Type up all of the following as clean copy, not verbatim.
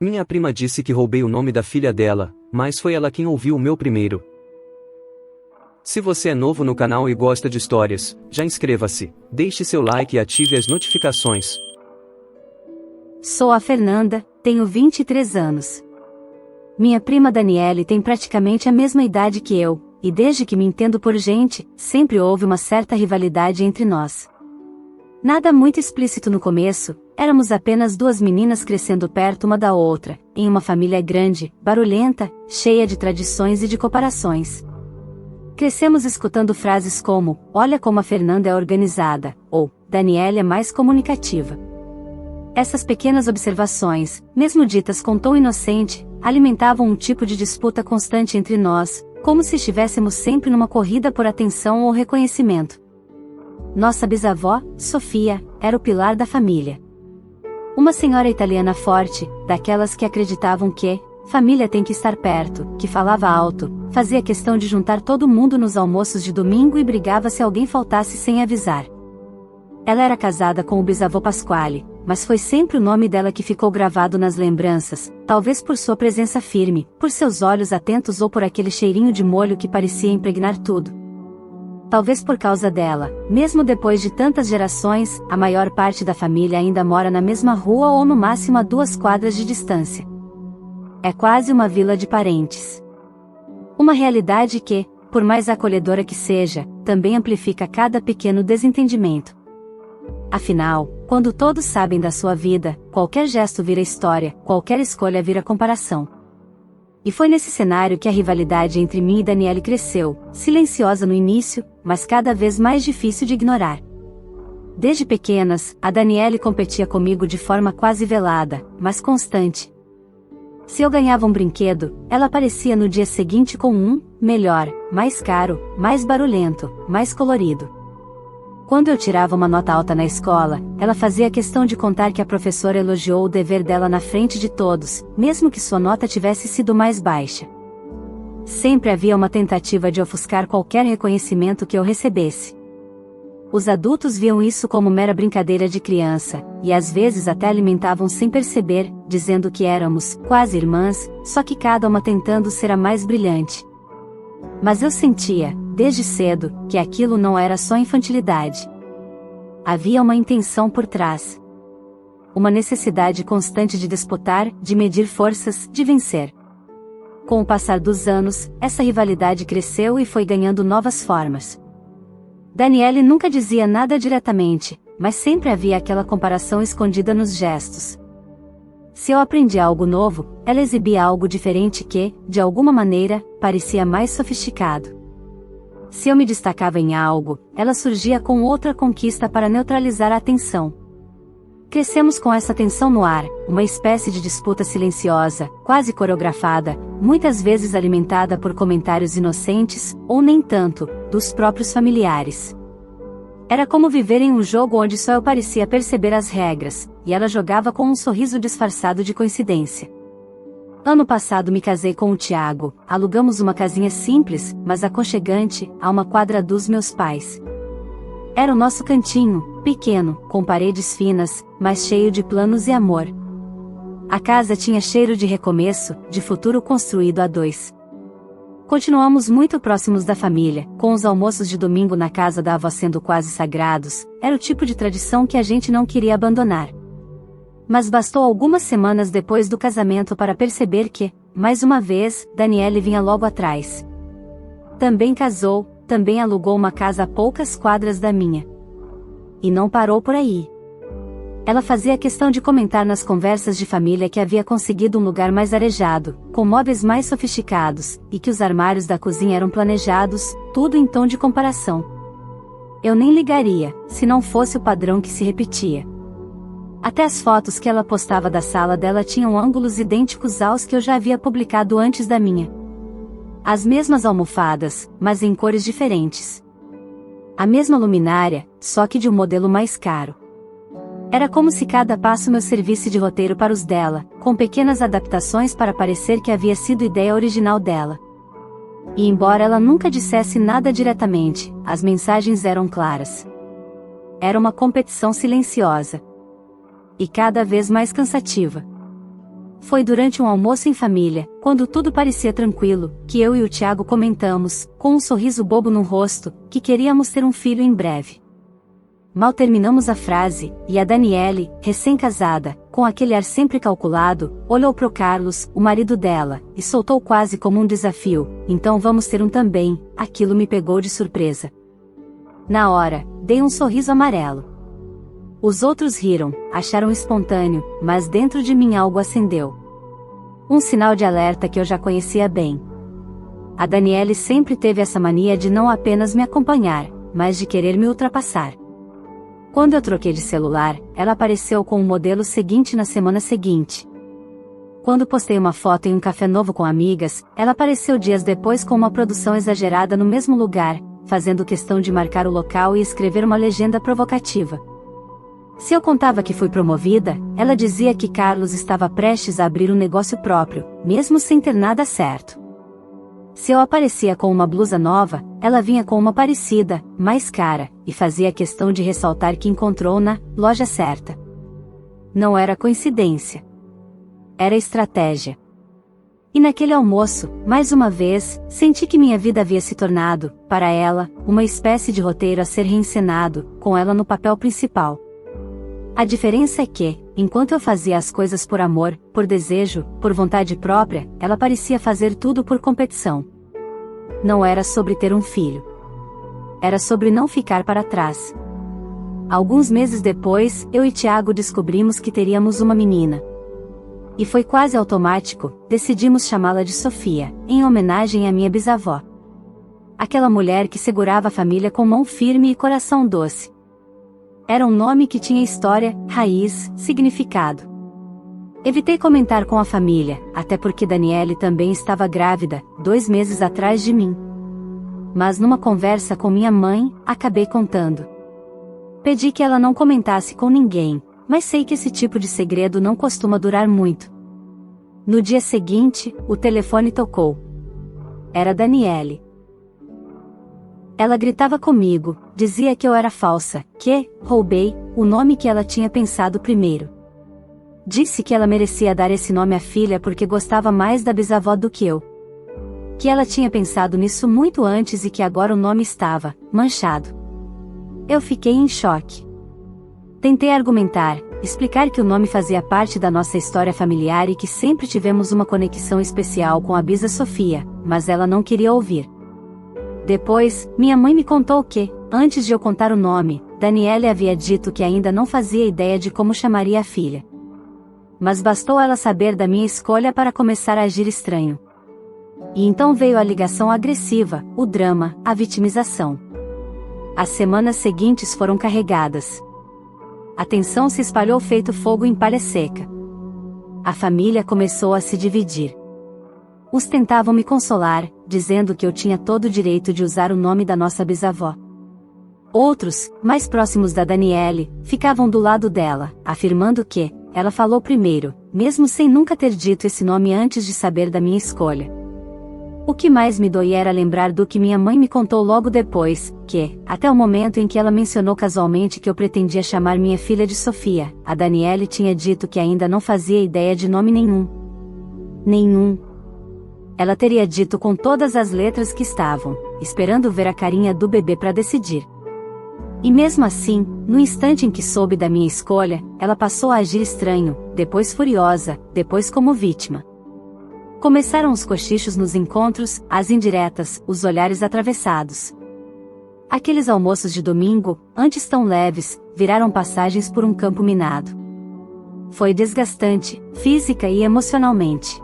Minha prima disse que roubei o nome da filha dela, mas foi ela quem ouviu o meu primeiro. Se você é novo no canal e gosta de histórias, já inscreva-se, deixe seu like e ative as notificações. Sou a Fernanda, tenho 23 anos. Minha prima Daniele tem praticamente a mesma idade que eu, e desde que me entendo por gente, sempre houve uma certa rivalidade entre nós. Nada muito explícito no começo, éramos apenas duas meninas crescendo perto uma da outra, em uma família grande, barulhenta, cheia de tradições e de comparações. Crescemos escutando frases como, olha como a Fernanda é organizada, ou, Daniele é mais comunicativa. Essas pequenas observações, mesmo ditas com tom inocente, alimentavam um tipo de disputa constante entre nós, como se estivéssemos sempre numa corrida por atenção ou reconhecimento. Nossa bisavó, Sofia, era o pilar da família. Uma senhora italiana forte, daquelas que acreditavam que família tem que estar perto, que falava alto, fazia questão de juntar todo mundo nos almoços de domingo e brigava se alguém faltasse sem avisar. Ela era casada com o bisavô Pasquale, mas foi sempre o nome dela que ficou gravado nas lembranças, talvez por sua presença firme, por seus olhos atentos ou por aquele cheirinho de molho que parecia impregnar tudo. Talvez por causa dela, mesmo depois de tantas gerações, a maior parte da família ainda mora na mesma rua ou no máximo a 2 quadras de distância. É quase uma vila de parentes. Uma realidade que, por mais acolhedora que seja, também amplifica cada pequeno desentendimento. Afinal, quando todos sabem da sua vida, qualquer gesto vira história, qualquer escolha vira comparação. E foi nesse cenário que a rivalidade entre mim e Daniele cresceu, silenciosa no início, mas cada vez mais difícil de ignorar. Desde pequenas, a Daniele competia comigo de forma quase velada, mas constante. Se eu ganhava um brinquedo, ela aparecia no dia seguinte com um, melhor, mais caro, mais barulhento, mais colorido. Quando eu tirava uma nota alta na escola, ela fazia questão de contar que a professora elogiou o dever dela na frente de todos, mesmo que sua nota tivesse sido mais baixa. Sempre havia uma tentativa de ofuscar qualquer reconhecimento que eu recebesse. Os adultos viam isso como mera brincadeira de criança, e às vezes até alimentavam sem perceber, dizendo que éramos quase irmãs, só que cada uma tentando ser a mais brilhante. Mas eu sentia, desde cedo, que aquilo não era só infantilidade. Havia uma intenção por trás. Uma necessidade constante de disputar, de medir forças, de vencer. Com o passar dos anos, essa rivalidade cresceu e foi ganhando novas formas. Daniele nunca dizia nada diretamente, mas sempre havia aquela comparação escondida nos gestos. Se eu aprendia algo novo, ela exibia algo diferente que, de alguma maneira, parecia mais sofisticado. Se eu me destacava em algo, ela surgia com outra conquista para neutralizar a atenção. Crescemos com essa tensão no ar, uma espécie de disputa silenciosa, quase coreografada, muitas vezes alimentada por comentários inocentes, ou nem tanto, dos próprios familiares. Era como viver em um jogo onde só eu parecia perceber as regras, e ela jogava com um sorriso disfarçado de coincidência. Ano passado me casei com o Tiago, alugamos uma casinha simples, mas aconchegante, a uma quadra dos meus pais. Era o nosso cantinho, pequeno, com paredes finas, mas cheio de planos e amor. A casa tinha cheiro de recomeço, de futuro construído a 2. Continuamos muito próximos da família, com os almoços de domingo na casa da avó sendo quase sagrados, era o tipo de tradição que a gente não queria abandonar. Mas bastou algumas semanas depois do casamento para perceber que, mais uma vez, Daniele vinha logo atrás. Também casou, também alugou uma casa a poucas quadras da minha. E não parou por aí. Ela fazia questão de comentar nas conversas de família que havia conseguido um lugar mais arejado, com móveis mais sofisticados, e que os armários da cozinha eram planejados, tudo em tom de comparação. Eu nem ligaria, se não fosse o padrão que se repetia. Até as fotos que ela postava da sala dela tinham ângulos idênticos aos que eu já havia publicado antes da minha. As mesmas almofadas, mas em cores diferentes. A mesma luminária, só que de um modelo mais caro. Era como se cada passo meu servisse de roteiro para os dela, com pequenas adaptações para parecer que havia sido ideia original dela. E embora ela nunca dissesse nada diretamente, as mensagens eram claras. Era uma competição silenciosa. E cada vez mais cansativa. Foi durante um almoço em família, quando tudo parecia tranquilo, que eu e o Thiago comentamos, com um sorriso bobo no rosto, que queríamos ter um filho em breve. Mal terminamos a frase, e a Daniele, recém-casada, com aquele ar sempre calculado, olhou pro Carlos, o marido dela, e soltou quase como um desafio: então vamos ter um também. Aquilo me pegou de surpresa. Na hora, dei um sorriso amarelo. Os outros riram, acharam espontâneo, mas dentro de mim algo acendeu. Um sinal de alerta que eu já conhecia bem. A Daniele sempre teve essa mania de não apenas me acompanhar, mas de querer me ultrapassar. Quando eu troquei de celular, ela apareceu com o modelo seguinte na semana seguinte. Quando postei uma foto em um café novo com amigas, ela apareceu dias depois com uma produção exagerada no mesmo lugar, fazendo questão de marcar o local e escrever uma legenda provocativa. Se eu contava que fui promovida, ela dizia que Carlos estava prestes a abrir um negócio próprio, mesmo sem ter nada certo. Se eu aparecia com uma blusa nova, ela vinha com uma parecida, mais cara, e fazia questão de ressaltar que encontrou na loja certa. Não era coincidência. Era estratégia. E naquele almoço, mais uma vez, senti que minha vida havia se tornado, para ela, uma espécie de roteiro a ser reencenado, com ela no papel principal. A diferença é que, enquanto eu fazia as coisas por amor, por desejo, por vontade própria, ela parecia fazer tudo por competição. Não era sobre ter um filho. Era sobre não ficar para trás. Alguns meses depois, eu e Thiago descobrimos que teríamos uma menina. E foi quase automático, decidimos chamá-la de Sofia, em homenagem à minha bisavó. Aquela mulher que segurava a família com mão firme e coração doce. Era um nome que tinha história, raiz, significado. Evitei comentar com a família, até porque Daniele também estava grávida, 2 meses atrás de mim. Mas numa conversa com minha mãe, acabei contando. Pedi que ela não comentasse com ninguém, mas sei que esse tipo de segredo não costuma durar muito. No dia seguinte, o telefone tocou. Era Daniele. Ela gritava comigo, dizia que eu era falsa, que roubei o nome que ela tinha pensado primeiro. Disse que ela merecia dar esse nome à filha porque gostava mais da bisavó do que eu. Que ela tinha pensado nisso muito antes e que agora o nome estava manchado. Eu fiquei em choque. Tentei argumentar, explicar que o nome fazia parte da nossa história familiar e que sempre tivemos uma conexão especial com a bisa Sofia, mas ela não queria ouvir. Depois, minha mãe me contou que, antes de eu contar o nome, Daniele havia dito que ainda não fazia ideia de como chamaria a filha. Mas bastou ela saber da minha escolha para começar a agir estranho. E então veio a ligação agressiva, o drama, a vitimização. As semanas seguintes foram carregadas. A tensão se espalhou feito fogo em palha seca. A família começou a se dividir. Uns tentavam me consolar, dizendo que eu tinha todo o direito de usar o nome da nossa bisavó. Outros, mais próximos da Daniele, ficavam do lado dela, afirmando que ela falou primeiro, mesmo sem nunca ter dito esse nome antes de saber da minha escolha. O que mais me doía era lembrar do que minha mãe me contou logo depois, que, até o momento em que ela mencionou casualmente que eu pretendia chamar minha filha de Sofia, a Daniele tinha dito que ainda não fazia ideia de nome nenhum. Nenhum. Ela teria dito com todas as letras que estavam, esperando ver a carinha do bebê para decidir. E mesmo assim, no instante em que soube da minha escolha, ela passou a agir estranho, depois furiosa, depois como vítima. Começaram os cochichos nos encontros, as indiretas, os olhares atravessados. Aqueles almoços de domingo, antes tão leves, viraram passagens por um campo minado. Foi desgastante, física e emocionalmente.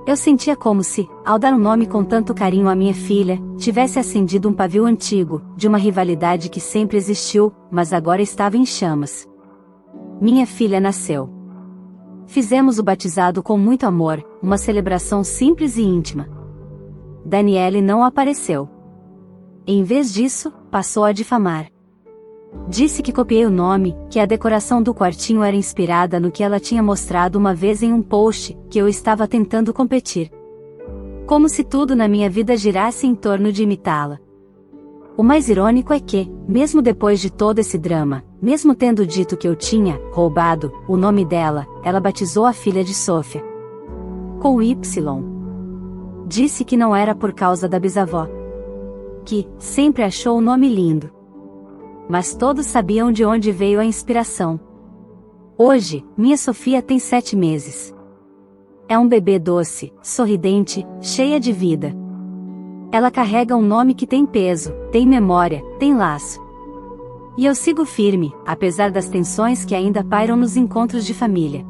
Eu sentia como se, ao dar um nome com tanto carinho à minha filha, tivesse acendido um pavio antigo, de uma rivalidade que sempre existiu, mas agora estava em chamas. Minha filha nasceu. Fizemos o batizado com muito amor, uma celebração simples e íntima. Daniele não apareceu. Em vez disso, passou a difamar. Disse que copiei o nome, que a decoração do quartinho era inspirada no que ela tinha mostrado uma vez em um post, que eu estava tentando competir. Como se tudo na minha vida girasse em torno de imitá-la. O mais irônico é que, mesmo depois de todo esse drama, Mesmo tendo dito que eu tinha roubado o nome dela, ela batizou a filha de Sofia com Y. Disse que não era por causa da bisavó, que sempre achou o nome lindo. Mas todos sabiam de onde veio a inspiração. Hoje, minha Sofia tem 7 meses. É um bebê doce, sorridente, cheia de vida. Ela carrega um nome que tem peso, tem memória, tem laço. E eu sigo firme, apesar das tensões que ainda pairam nos encontros de família.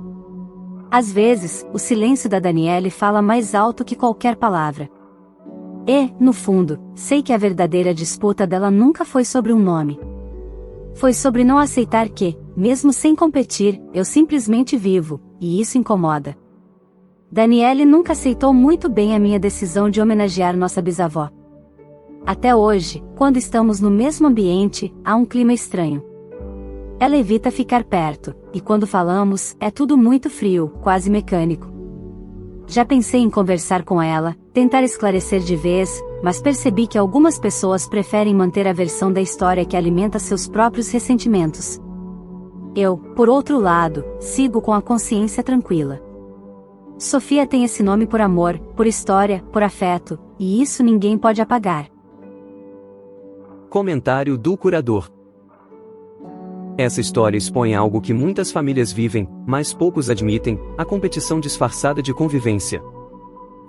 Às vezes, o silêncio da Daniele fala mais alto que qualquer palavra. E, no fundo, sei que a verdadeira disputa dela nunca foi sobre um nome. Foi sobre não aceitar que, mesmo sem competir, eu simplesmente vivo, e isso incomoda. Daniele nunca aceitou muito bem a minha decisão de homenagear nossa bisavó. Até hoje, quando estamos no mesmo ambiente, há um clima estranho. Ela evita ficar perto, e quando falamos, é tudo muito frio, quase mecânico. Já pensei em conversar com ela, tentar esclarecer de vez, mas percebi que algumas pessoas preferem manter a versão da história que alimenta seus próprios ressentimentos. Eu, por outro lado, sigo com a consciência tranquila. Sofia tem esse nome por amor, por história, por afeto, e isso ninguém pode apagar. Comentário do curador. Essa história expõe algo que muitas famílias vivem, mas poucos admitem: a competição disfarçada de convivência.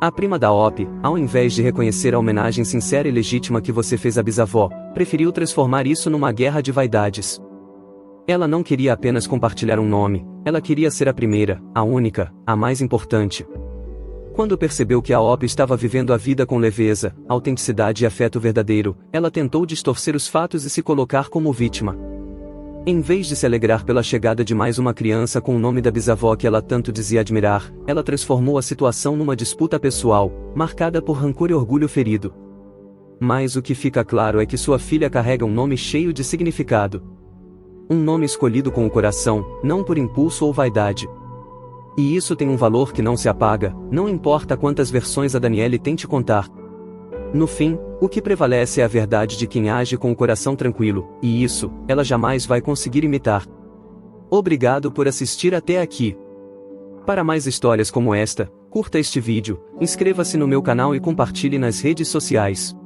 A prima da OP, ao invés de reconhecer a homenagem sincera e legítima que você fez à bisavó, preferiu transformar isso numa guerra de vaidades. Ela não queria apenas compartilhar um nome, ela queria ser a primeira, a única, a mais importante. Quando percebeu que a OP estava vivendo a vida com leveza, autenticidade e afeto verdadeiro, ela tentou distorcer os fatos e se colocar como vítima. Em vez de se alegrar pela chegada de mais uma criança com o nome da bisavó que ela tanto dizia admirar, ela transformou a situação numa disputa pessoal, marcada por rancor e orgulho ferido. Mas o que fica claro é que sua filha carrega um nome cheio de significado. Um nome escolhido com o coração, não por impulso ou vaidade. E isso tem um valor que não se apaga, não importa quantas versões a Daniele tente contar. No fim, o que prevalece é a verdade de quem age com o coração tranquilo, e isso, ela jamais vai conseguir imitar. Obrigado por assistir até aqui. Para mais histórias como esta, curta este vídeo, inscreva-se no meu canal e compartilhe nas redes sociais.